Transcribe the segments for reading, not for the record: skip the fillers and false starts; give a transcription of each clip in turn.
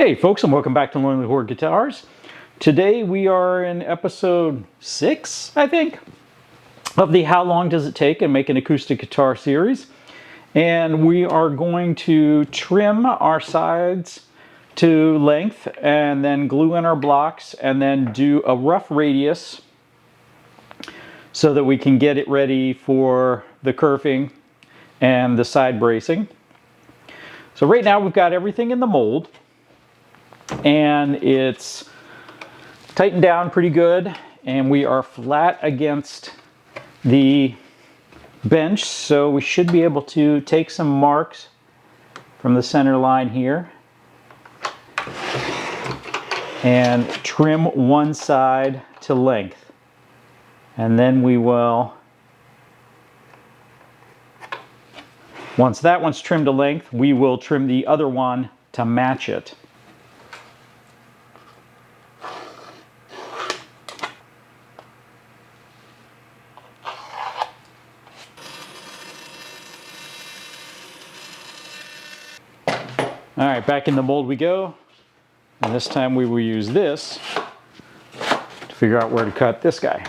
Hey folks, and welcome back to Lonely Horde Guitars. Today we are in episode 6, I think, of the How Long Does It Take and Make an Acoustic Guitar series. And we are going to trim our sides to length and then glue in our blocks and then do a rough radius so that we can get it ready for the kerfing and the side bracing. So right now we've got everything in the mold. And it's tightened down pretty good, and we are flat against the bench, so we should be able to take some marks from the center line here and trim one side to length, and then we will, once that one's trimmed to length, we will trim the other one to match it. All right, back in the mold we go, and this time we will use this to figure out where to cut this guy.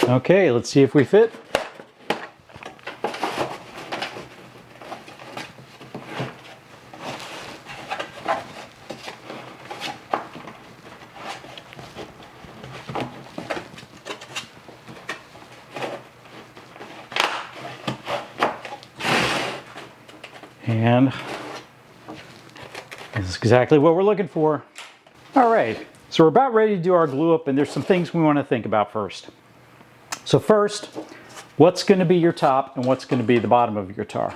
Okay, let's see if we fit. And this is exactly what we're looking for. All right, so we're about ready to do our glue up, and there's some things we want to think about first. So first, what's going to be your top and what's going to be the bottom of your guitar?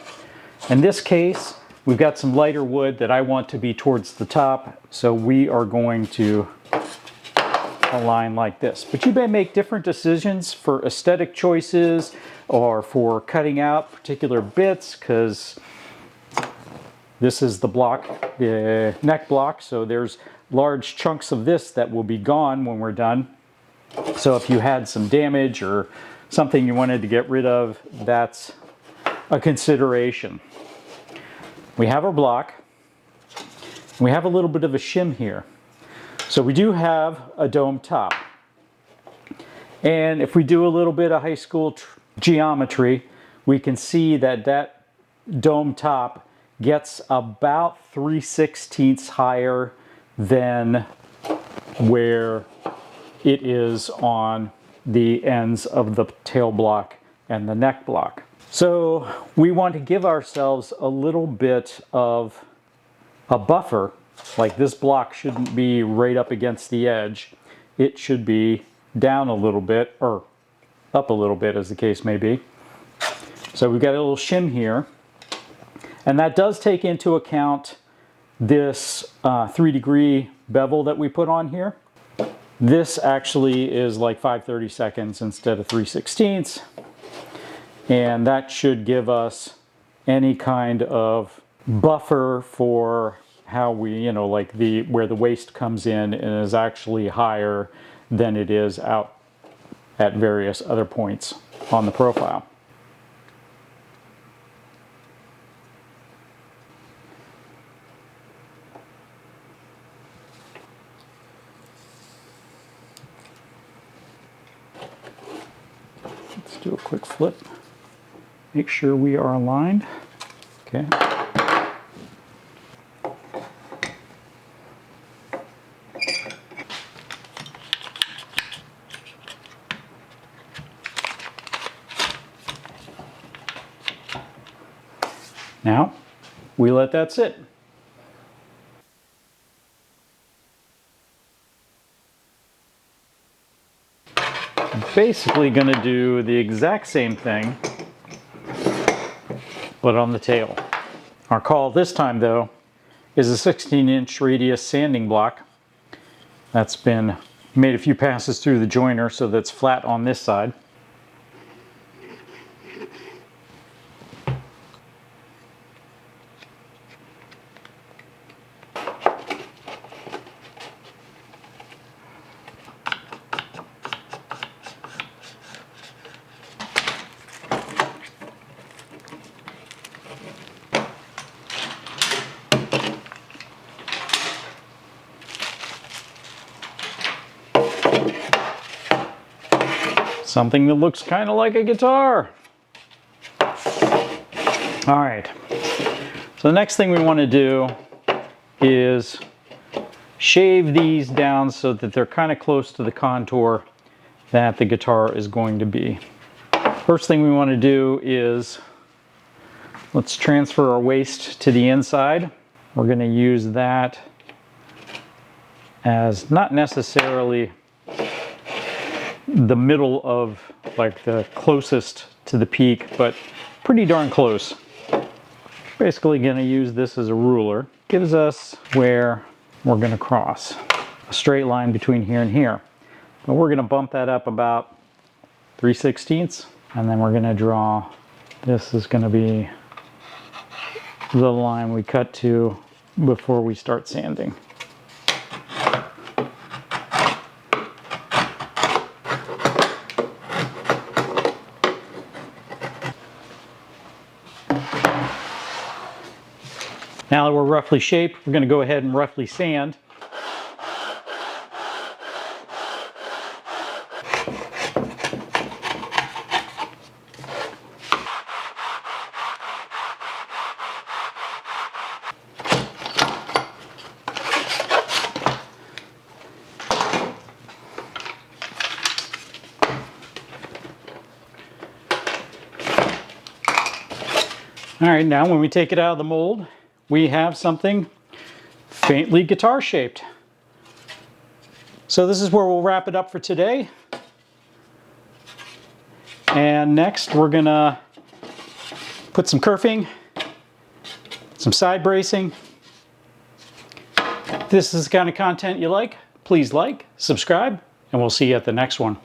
In this case, we've got some lighter wood that I want to be towards the top, so we are going to align like this. But you may make different decisions for aesthetic choices or for cutting out particular bits, because this is the block, the neck block, so there's large chunks of this that will be gone when we're done. So if you had some damage or something you wanted to get rid of, that's a consideration. We have our block. We have a little bit of a shim here. So we do have a dome top. And if we do a little bit of high school geometry, we can see that that dome top gets about 3/16 higher than where it is on the ends of the tail block and the neck block. So we want to give ourselves a little bit of a buffer. Like, this block shouldn't be right up against the edge. It should be down a little bit, or up a little bit as the case may be. So we've got a little shim here. And that does take into account this 3-degree bevel that we put on here. This actually is like 5/32 instead of 3/16. And that should give us any kind of buffer for how we, like where the waist comes in and is actually higher than it is out at various other points on the profile. Let's do a quick flip. Make sure we are aligned. Okay. Now, we let that sit. I'm basically going to do the exact same thing, but on the tail. Our call this time, though, is a 16-inch radius sanding block. That's been made a few passes through the joiner so that's flat on this side. something that looks kind of like a guitar. All right, so the next thing we want to do is shave these down so that they're kind of close to the contour that the guitar is going to be. First thing we want to do is let's transfer our waist to the inside. We're going to use that as not necessarily the middle of like the closest to the peak, but pretty darn close. Basically going to use this as a ruler. Gives us where we're going to cross. A straight line between here and here. But we're going to bump that up about 3/16, and then we're going to draw. This is going to be the line we cut to before we start sanding. Now that we're roughly shaped, we're going to go ahead and roughly sand. All right, now when we take it out of the mold, we have something faintly guitar shaped. So this is where we'll wrap it up for today. And next we're gonna put some kerfing, some side bracing. If this is the kind of content you like, please like, subscribe, and we'll see you at the next one.